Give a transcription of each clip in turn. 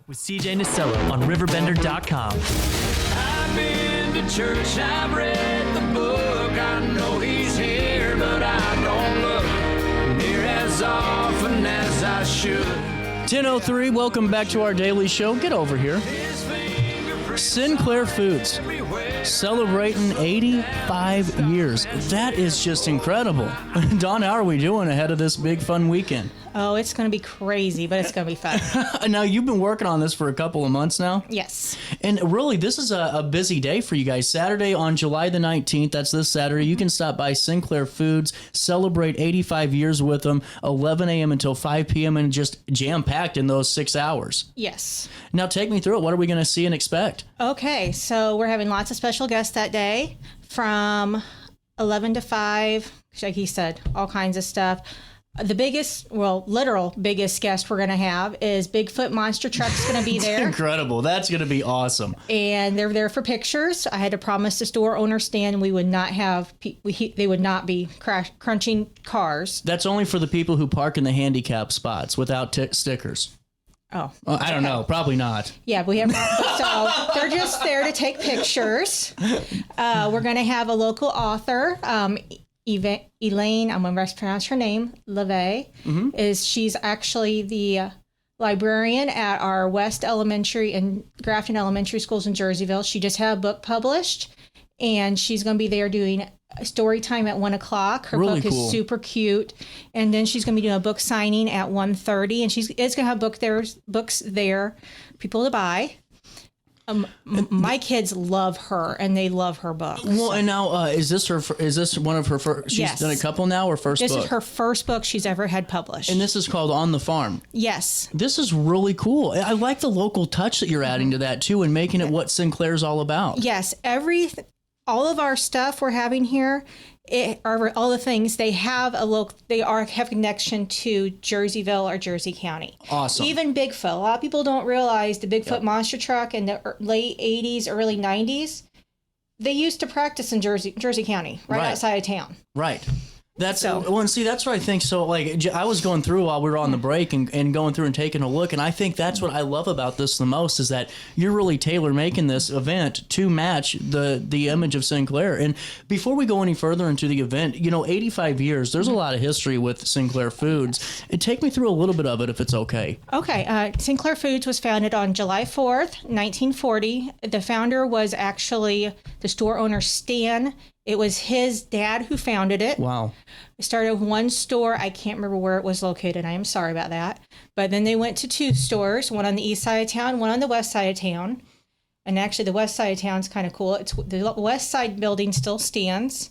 with CJ Nasello on RiverBender.com. I've been to church, I've read the book. I know he's here, but I don't look near as often as I should. 10:03, welcome back to our daily show. Get over here. Sinclair Foods, celebrating 85 years. That is just incredible. Dawn, how are we doing ahead of this big fun weekend? Oh, it's going to be crazy, but it's going to be fun. Now, you've been working on this for a couple of months now? Yes. And really, this is a busy day for you guys. Saturday on July the 19th, that's this Saturday, you can stop by Sinclair Foods, celebrate 85 years with them, 11 a.m. until 5 p.m., and just jam-packed in those 6 hours. Yes. Now, take me through it. What are we going to see and expect? Okay, so we're having lots of special guests that day from 11 to 5, like he said, all kinds of stuff. The biggest, literal biggest guest we're going to have is Bigfoot Monster Truck's going to be there. Incredible. That's going to be awesome. And they're there for pictures. I had to promise the store owner stand we would not have, they would not be crunching cars. That's only for the people who park in the handicap spots without stickers. Oh. I don't know. Probably not. Yeah, we have. So they're just there to take pictures. We're going to have a local author, Elaine, I'm going to mispronounce her name, LeVay, she's actually the librarian at our West Elementary and Grafton Elementary Schools in Jerseyville. She just had a book published, and she's going to be there doing story time at 1 o'clock. Her really book cool. is super cute. And then she's going to be doing a book signing at 1:30, and it's going to have books there, people to buy. My kids love her, and they love her books. Well, and now is this one of her first? She's Yes. done a couple now, or first This book? is her first book she's ever had published. And this is called On the Farm. Yes. This is really cool. I like the local touch that you're adding to that too, and making it what Sinclair's all about. Yes. All of our stuff we're having here, all the things they have have connection to Jerseyville or Jersey County. Awesome. Even Bigfoot. A lot of people don't realize the Bigfoot monster truck in the late 80s, early 90s. They used to practice in Jersey County, right outside of town. Right. That's that's what I think. So, like, I was going through while we were on the break and going through and taking a look, and I think that's what I love about this the most is that you're really tailor-making this event to match the image of Sinclair. And before we go any further into the event, 85 years, there's a lot of history with Sinclair Foods. And take me through a little bit of it, if it's okay. Okay. Sinclair Foods was founded on July 4th, 1940. The founder was actually the store owner, Stan. It was his dad who founded it. Wow. It started with one store. I can't remember where it was located. I am sorry about that. But then they went to two stores, one on the east side of town, one on the west side of town. And actually, the west side of town is kind of cool. The west side building still stands.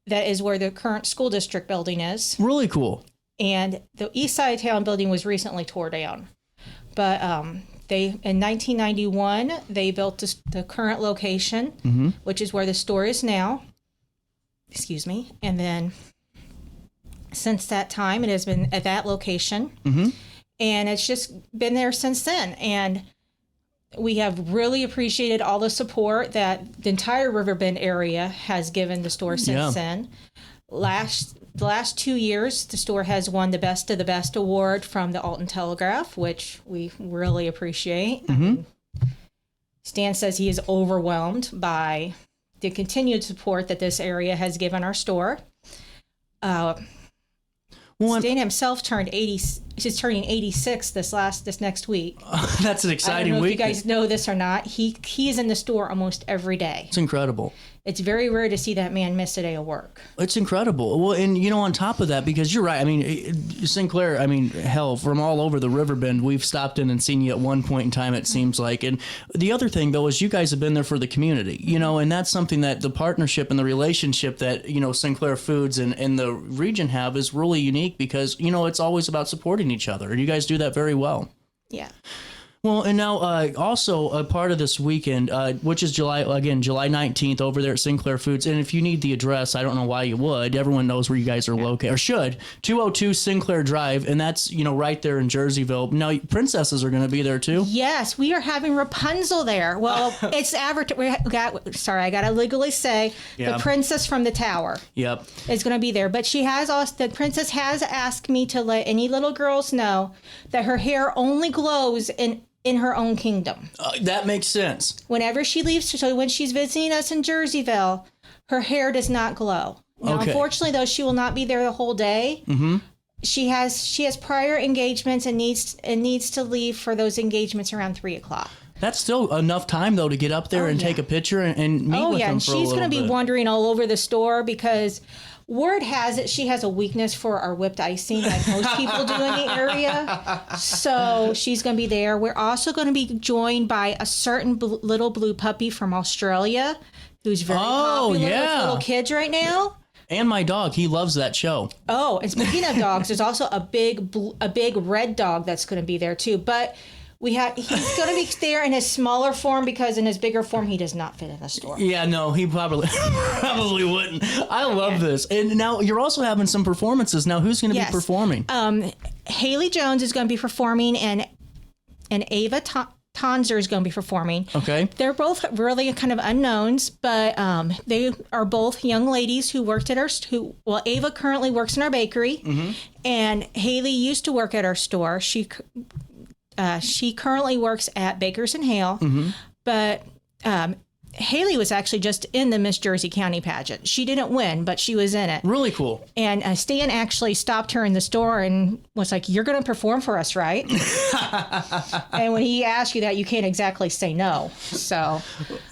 That is where the current school district building is. Really cool. And the east side of town building was recently tore down. But in 1991, they built the current location, which is where the store is now. Excuse me. And then since that time, it has been at that location. And it's just been there since then. And we have really appreciated all the support that the entire Riverbend area has given the store since then. The last 2 years, the store has won the Best of the Best award from the Alton Telegraph, which we really appreciate. Stan says he is overwhelmed by the continued support that this area has given our store. Stan himself he's turning 86 this next week. That's an exciting week. I don't know week. if you guys know this or not. He is in the store almost every day. It's incredible. It's very rare to see that man miss a day of work. It's incredible. Well, and on top of that, because you're right, Sinclair, hell, from all over the Riverbend, we've stopped in and seen you at one point in time, it seems like. And the other thing, though, is you guys have been there for the community, and that's something that the partnership and the relationship that, Sinclair Foods and the region have is really unique because, it's always about supporting each other. And you guys do that very well. Yeah. Well, and now also a part of this weekend, which is July 19th over there at Sinclair Foods. And if you need the address, I don't know why you would. Everyone knows where you guys are located, or should. 202 Sinclair Drive, and that's, right there in Jerseyville. Now, princesses are going to be there too? Yes, we are having Rapunzel there. Well, it's sorry, I got to legally say, the princess from the tower is going to be there. But the princess has asked me to let any little girls know that her hair only glows in in her own kingdom. That makes sense. Whenever she leaves, so when she's visiting us in Jerseyville, her hair does not glow. Now, Okay. unfortunately, though, she will not be there the whole day. Mm-hmm. She has prior engagements and needs to leave for those engagements around 3:00. That's still enough time, though, to get up there and take a picture and meet with them and for a she's little going to be bit. wandering all over the store because word has it she has a weakness for our whipped icing, like most people do in the area. So she's going to be there. We're also going to be joined by a certain little blue puppy from Australia who's very popular with little kids right now. And my dog, he loves that show. Oh, and speaking of dogs, there's also a big red dog that's going to be there too. But he's going to be there in his smaller form because in his bigger form he does not fit in the store. Yeah, no, he probably wouldn't. I love this. And now you're also having some performances. Now, who's going to be performing? Haley Jones is going to be performing, and Ava Tonzer is going to be performing. Okay. They're both really kind of unknowns, but they are both young ladies who worked at Ava currently works in our bakery, and Haley used to work at our store. She currently works at Bakers and Hale, but Haley was actually just in the Miss Jersey County pageant. She didn't win, but she was in it. Really cool. And Stan actually stopped her in the store and was like, "You're going to perform for us, right?" And when he asks you that, you can't exactly say no. So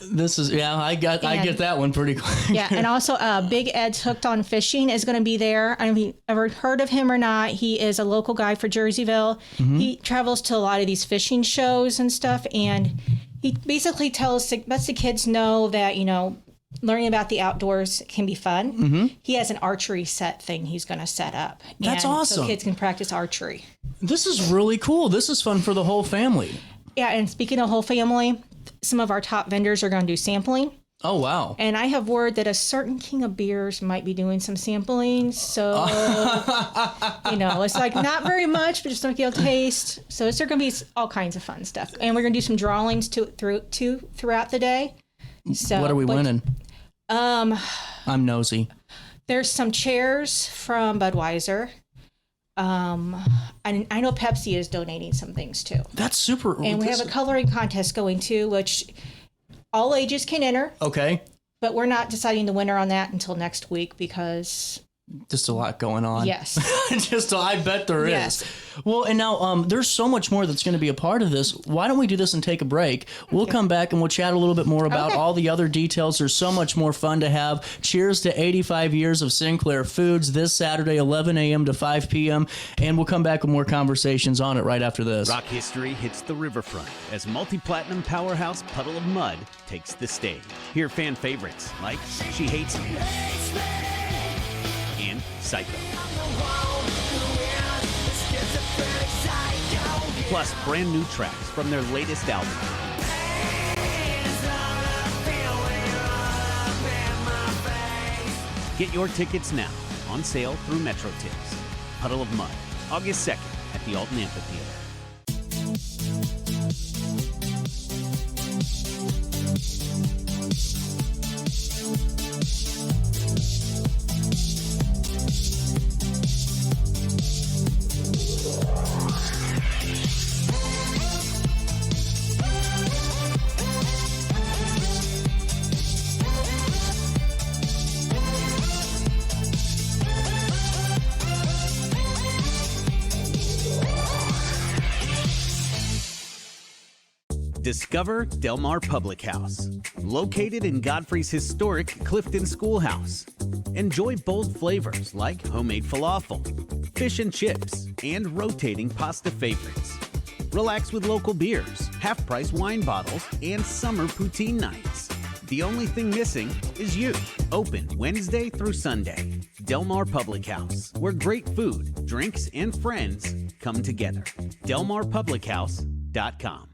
this is I get that one pretty quick. yeah, and also Big Ed's Hooked on Fishing is going to be there. I mean, ever heard of him or not? He is a local guy for Jerseyville. He travels to a lot of these fishing shows and stuff, and he basically lets the kids know that, learning about the outdoors can be fun. He has an archery set thing he's going to set up. That's awesome. So kids can practice archery. This is really cool. This is fun for the whole family. Yeah, and speaking of whole family, some of our top vendors are going to do sampling. Oh, wow. And I have word that a certain king of beers might be doing some sampling. So, it's like not very much, but just don't get a taste. So it's going to be all kinds of fun stuff. And we're going to do some drawings throughout the day. So what are we winning? I'm nosy. There's some chairs from Budweiser. And I know Pepsi is donating some things too. That's super. And we have a coloring contest going too, which all ages can enter. Okay. But we're not deciding the winner on that until next week because just a lot going on. Yes. I bet there is. Well, and now there's so much more that's going to be a part of this. Why don't we do this and take a break? We'll come back and we'll chat a little bit more about all the other details. There's so much more fun to have. Cheers to 85 years of Sinclair Foods this Saturday, 11 a.m. to 5 p.m. And we'll come back with more conversations on it right after this. Rock history hits the riverfront as multi-platinum powerhouse Puddle of Mud takes the stage. Hear fan favorites like She Hates Me and Psycho. Plus brand new tracks from their latest album. Get your tickets now, on sale through Metro Tips. Puddle of Mud, August 2nd at the Alton Amphitheater. Discover Del Mar Public House, located in Godfrey's historic Clifton Schoolhouse. Enjoy bold flavors like homemade falafel, fish and chips, and rotating pasta favorites. Relax with local beers, half-price wine bottles, and summer poutine nights. The only thing missing is you. Open Wednesday through Sunday. Del Mar Public House, where great food, drinks, and friends come together. DelMarPublicHouse.com.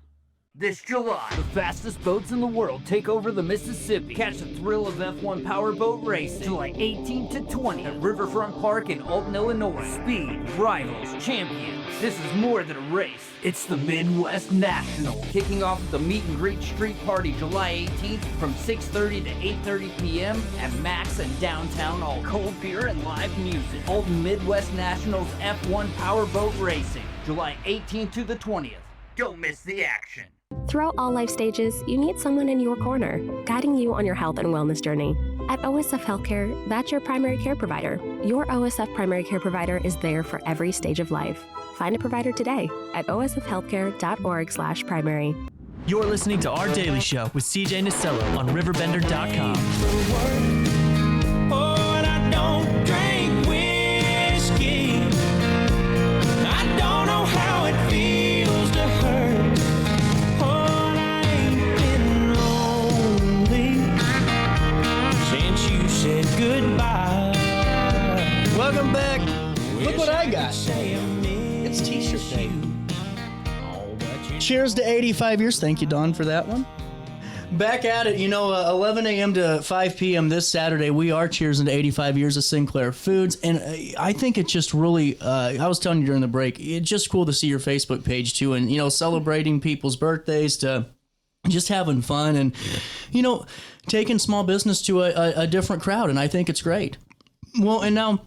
This July, the fastest boats in the world take over the Mississippi. Catch the thrill of F1 powerboat racing July 18 to 20 at Riverfront Park in Alton, Illinois. Speed, rivals, champions. This is more than a race. It's the Midwest National. Kicking off with the Meet and Greet Street Party July 18th from 6:30 to 8:30 p.m. at Max and downtown Alton. Cold beer and live music. Alton Midwest Nationals F1 powerboat racing July 18th to the 20th. Don't miss the action. Throughout all life stages, you need someone in your corner, guiding you on your health and wellness journey. At OSF Healthcare, that's your primary care provider. Your OSF primary care provider is there for every stage of life. Find a provider today at osfhealthcare.org/primary. You're listening to Our Daily Show with CJ Nasello on RiverBender.com. Oh, and I don't drink whiskey. I don't know how it feels to hurt. Oh, and I ain't been lonely since you said goodbye. Welcome back. Look what I got. It's T-shirt day. Cheers to 85 years. Thank you, Don, for that one. Back at it, 11 a.m. to 5 p.m. this Saturday, we are cheersing to 85 years of Sinclair Foods. And I think it's just really, I was telling you during the break, it's just cool to see your Facebook page, too. And, celebrating people's birthdays to just having fun and, taking small business to a different crowd. And I think it's great. Well, and now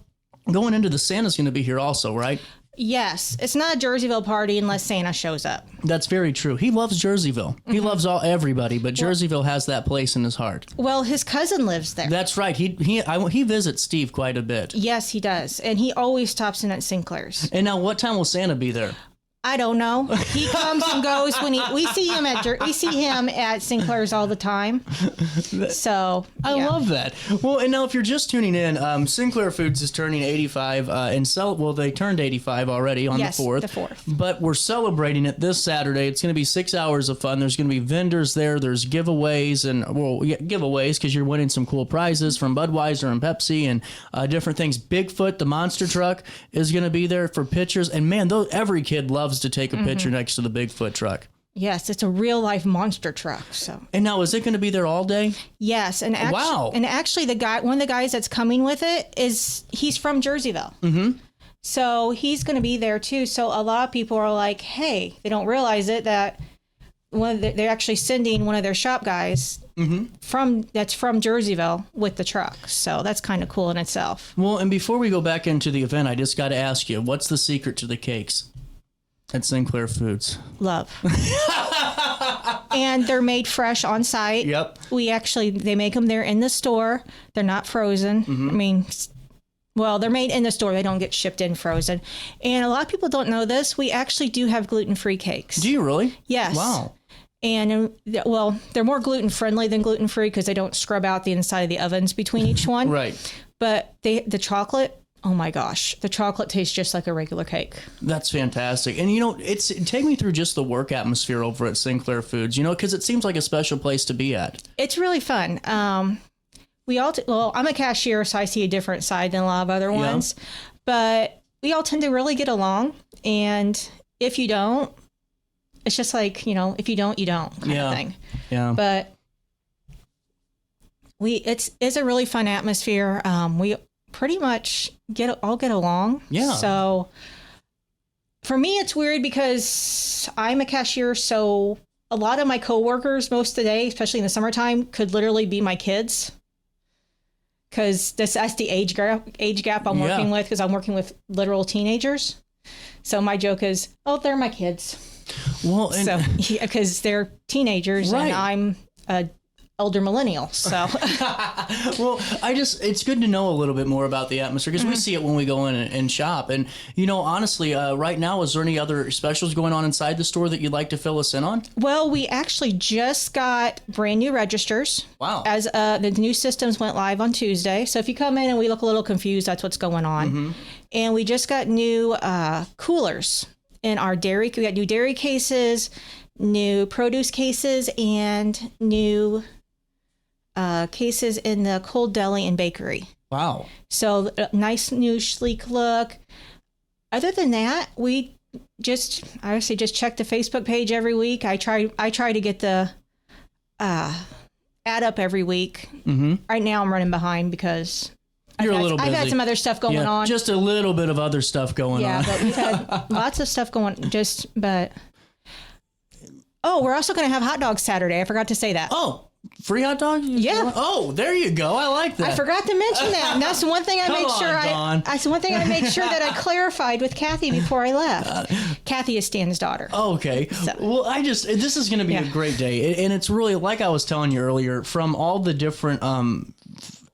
going into the Santa's going to be here also, right? Yes, it's not a Jerseyville party unless Santa shows up. That's very true. He loves Jerseyville. He loves everybody, but Jerseyville has that place in his heart. Well, his cousin lives there. That's right. He visits Steve quite a bit. Yes, he does, and he always stops in at Sinclair's. And now, what time will Santa be there? I don't know. He comes and goes when we see him at Sinclair's all the time. So I love that. Well, and now if you're just tuning in, Sinclair Foods is turning 85 they turned 85 already on the 4th. The 4th. But we're celebrating it this Saturday. It's going to be 6 hours of fun. There's going to be vendors there. There's giveaways giveaways because you're winning some cool prizes from Budweiser and Pepsi and different things. Bigfoot, the monster truck, is going to be there for pictures. And man, every kid loves to take a picture next to the Bigfoot truck. Yes, it's a real life monster truck. So. And now, is it going to be there all day? Yes, and actually, wow. And actually, one of the guys that's coming with it he's from Jerseyville. Mm-hmm. So he's going to be there too. So a lot of people are like, hey, they don't realize it that they're actually sending one of their shop guys from Jerseyville with the truck. So that's kind of cool in itself. Well, and before we go back into the event, I just got to ask you, what's the secret to the cakes at Sinclair Foods? Love. And they're made fresh on site. Yep. They make them there in the store. They're not frozen. Mm-hmm. I mean, well, they're made in the store. They don't get shipped in frozen. And a lot of people don't know this. We actually do have gluten-free cakes. Do you really? Yes. Wow. And, well, they're more gluten-friendly than gluten-free because they don't scrub out the inside of the ovens between each one. Right. But the chocolate, oh my gosh, the chocolate tastes just like a regular cake. That's fantastic. And, take me through just the work atmosphere over at Sinclair Foods, because it seems like a special place to be at. It's really fun. I'm a cashier, so I see a different side than a lot of other ones. But we all tend to really get along. And if you don't, it's just like, if you don't, you don't kind of thing. Yeah. But it's a really fun atmosphere. We pretty much all get along. Yeah. So for me, it's weird because I'm a cashier, so a lot of my coworkers most of the day, especially in the summertime, could literally be my kids. Because that's the age gap I'm working with, because I'm working with literal teenagers. So my joke is, they're my kids. Well, because they're teenagers, right. And I'm a elder millennial. So, well, it's good to know a little bit more about the atmosphere because we see it when we go in and shop. And, honestly, right now, is there any other specials going on inside the store that you'd like to fill us in on? Well, we actually just got brand new registers. Wow. As the new systems went live on Tuesday. So if you come in and we look a little confused, that's what's going on. Mm-hmm. And we just got new coolers in our dairy. We got new dairy cases, new produce cases, and new cases in the cold deli and bakery. Wow. So nice new sleek look. Other than that, we I say just check the Facebook page every week. I try to get the ad up every week. Mm-hmm. Right now I'm running behind because I've had some other stuff going on. Just a little bit of other stuff going on. Yeah, but we've had lots of stuff going we're also going to have hot dogs Saturday. I forgot to say that. Oh, Free hot dog? Yeah. Oh, there you go. I like that. I forgot to mention that. And that's one thing I Come made on, sure Dawn. that's one thing I made sure that I clarified with Kathy before I left. Kathy is Stan's daughter. Okay. Well, this is going to be a great day. And it's really, like I was telling you earlier, from all the different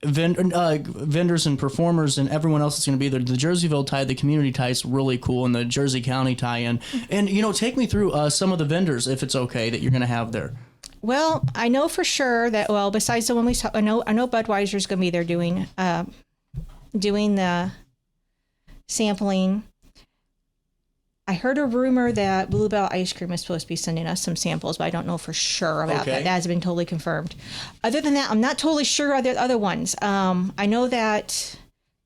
vendors and performers and everyone else that's going to be there, the Jerseyville tie, the community tie is really cool, and the Jersey County tie-in. And, take me through some of the vendors, if it's okay, that you're going to have there. Well, I know for sure that, besides the one we saw, I know Budweiser's going to be there doing the sampling. I heard a rumor that Bluebell Ice Cream is supposed to be sending us some samples, but I don't know for sure about that. That hasn't been totally confirmed. Other than that, I'm not totally sure of the other ones. I know that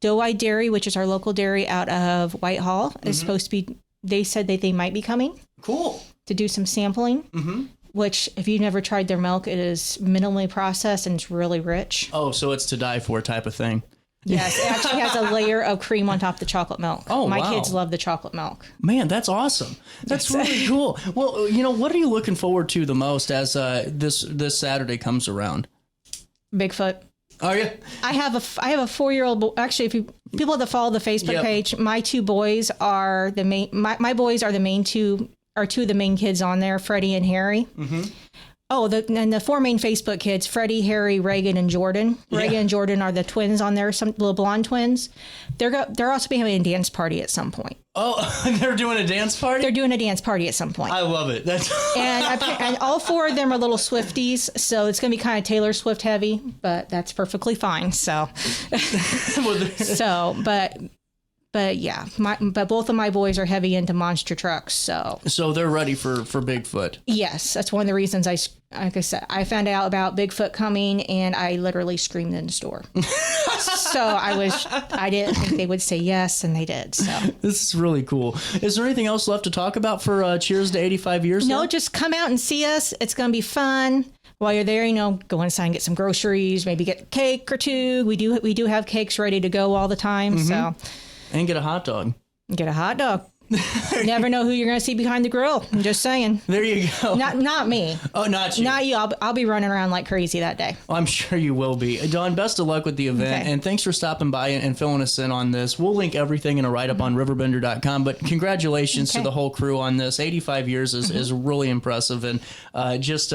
Doe-Eyed Dairy, which is our local dairy out of Whitehall, is supposed to be, they said that they might be coming. Cool. To do some sampling. Mm-hmm. Which, if you've never tried their milk, it is minimally processed and it's really rich. Oh, so it's to die for type of thing. Yes, it actually has a layer of cream on top of the chocolate milk. Oh, My wow. kids love the chocolate milk. Man, that's awesome. That's really cool. Well, what are you looking forward to the most as this Saturday comes around? Bigfoot. Are you? I have a 4-year-old. Actually, if people that follow the Facebook page, my two boys are the main. My boys are the main two. Are two of the main kids on there, Freddie and Harry. Mm-hmm. Oh, and the 4 main Facebook kids, Freddie, Harry, Reagan, and Jordan. Reagan and Jordan are the twins on there, some little blonde twins. They're also be having a dance party at some point. Oh, they're doing a dance party? They're doing a dance party at some point. I love it. And all 4 of them are little Swifties, so it's going to be kind of Taylor Swift heavy, but that's perfectly fine. So, But yeah, but both of my boys are heavy into monster trucks, so they're ready for Bigfoot. Yes, that's one of the reasons like I said, I found out about Bigfoot coming, and I literally screamed in the store. So I didn't think they would say yes, and they did. So this is really cool. Is there anything else left to talk about for Cheers to 85 years? No, just come out and see us. It's going to be fun. While you're there, go inside and get some groceries, maybe get a cake or two. We do have cakes ready to go all the time, so. And get a hot dog. Get a hot dog. You never know who you're going to see behind the grill. I'm just saying. There you go. Not me. Oh, not you. Not you. I'll be running around like crazy that day. I'm sure you will be. Dawn, best of luck with the event. Okay. And thanks for stopping by and filling us in on this. We'll link everything in a write-up on RiverBender.com. But congratulations to the whole crew on this. 85 years is really impressive. And just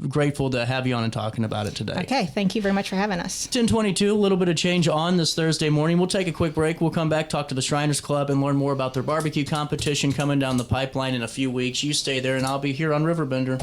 grateful to have you on and talking about it today. Okay. Thank you very much for having us. 10:22, a little bit of change on this Thursday morning. We'll take a quick break. We'll come back, talk to the Shriners Club, and learn more about their barbecue competition coming down the pipeline in a few weeks. You stay there, and I'll be here on RiverBender.